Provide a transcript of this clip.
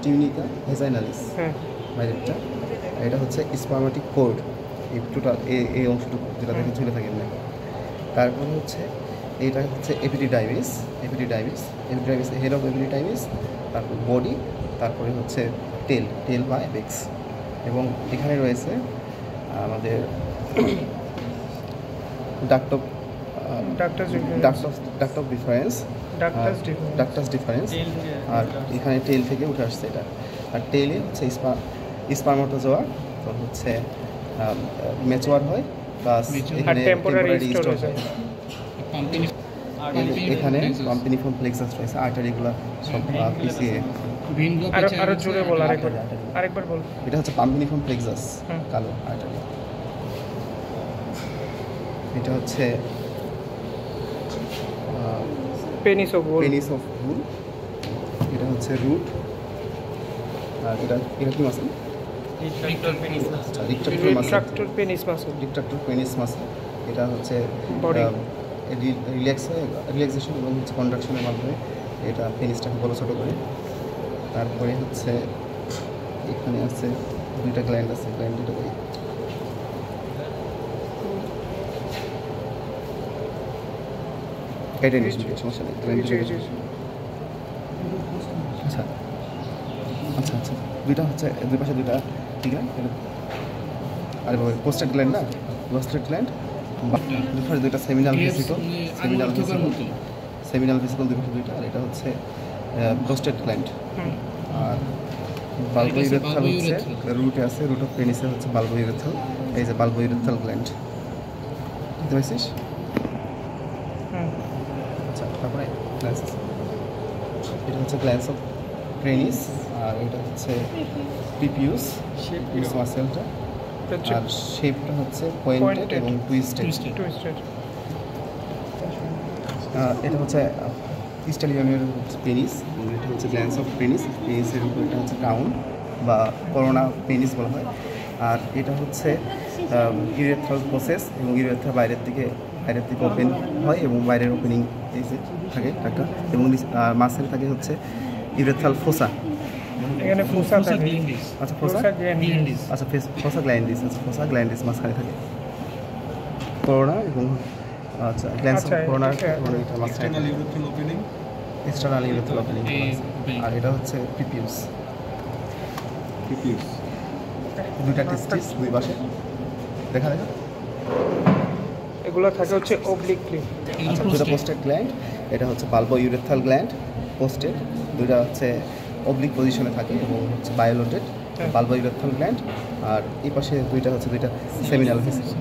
Tunica ভেজাইনালিস বাইরেরটা, এটা হচ্ছে স্পার্মেটিক কোর্ড, এই টোটাল এই অংশটুকু যেটা দেখে ঝুলে থাকে না। তারপরে হচ্ছে এইটা হচ্ছে এপিডিডাইমিস, হেড অফ এপিডিডাইমিস, তারপর বডি, তারপরে হচ্ছে টেল বা অ্যাপেক্স। এবং এখানে রয়েছে আমাদের ডাক্ট অফ ডিফারেন্স, আর এখানে টেল থেকে উঠে আসছে এটা। আর টেলে হচ্ছে স্পার্মাটোজোয়া, তো হচ্ছে ম্যাচুয়ার হয় প্লাস এখানে টেম্পোরারি স্টোর হয়। এখানে পাম্পিনিফর্ম প্লেক্সাস রয়েছে, আর্টারিগুলো সব পিছিয়ে। আরো জোরে বল, আরেকবার বল। এটা হচ্ছে পাম্পিনিফর্ম প্লেক্সাস, কালো আর্টারি। এটা হচ্ছে পেনিস অফ বুল, এটা হচ্ছে রুট। আর এটা কি মাসল? Retractor penis muscle. এটা হচ্ছে রিল্যাক্সেশন এবং হচ্ছে কন্ট্রাকশনের মাধ্যমে এটা পেনিসটাকে বড় ছোটো করে। তারপরে হচ্ছে এখানে আছে দুইটা গ্ল্যান্ড আছে, গ্ল্যান্ড দুটো করে। কেটে নিস, সমস্যা নেই। আচ্ছা আচ্ছা আচ্ছা, দুইটা হচ্ছে দুই পাশে দুইটা, ঠিক আছে। আরে বাবা, পোস্টেড গ্ল্যান্ড না, পোস্টেড গ্ল্যান্ড। দুইটা সেমিনাল ভেসিকল দুই পাশে দুইটা। আর এটা হচ্ছে পোস্টেড গ্ল্যান্ড। আর বাল্বোইরেথাল হচ্ছে রুটে আছে, রুট অফ পেনিসে হচ্ছে বাল্বোইরেথাল। এই যে বাল্বোইরেথাল গ্ল্যান্ড, বুঝতে পারছিস? আচ্ছা, তারপরে এটা হচ্ছে গ্ল্যান্স অফ পেনিস। আর এটা হচ্ছে পিপিউস মাসেলটা। আর শেপটা হচ্ছে পয়েন্টেড এবং টুইস্টেড। এটা হচ্ছে স্টালিয়নের পেনিস, এটা হচ্ছে গ্ল্যান্স অফ পেনিস। পেনিসের উপর এটা হচ্ছে ক্রাউন বা করোনা পেনিস বলা হয়। আর এটা হচ্ছে ইউরেথ্রাল প্রসেস, এবং ইউরেথ্রা বাইরের দিকে ওপেন হয় এবং বাইরের ওপেনিং থাকে একটা, এবং মাসেল থাকে হচ্ছে ইউরেথ্রাল ফোসা। এখানে ফোসা থাকে। আচ্ছা, ফোসা গ্ল্যান্ডিস মাঝখানে থাকে করোনা এবং আচ্ছা glans of corona external urethral opening. আর এটা হচ্ছে পিপিউস, দুইটা টেস্টিস দুই পাশে দেখা এগুলো থাকে হচ্ছে অবলিকলি। আচ্ছা, দুটো পোস্টেড গ্ল্যান্ড, এটা হচ্ছে বাল্বো ইউরেথ্রাল গ্ল্যান্ড পোস্টেড, দুইটা হচ্ছে অবলিক পজিশনে থাকে এবং হচ্ছে বায়োলোটেড বাল্বো ইউরেথ্রাল গ্ল্যান্ড। আর এই পাশে দুইটা হচ্ছে দুইটা সেমিনাল ভেসিকল।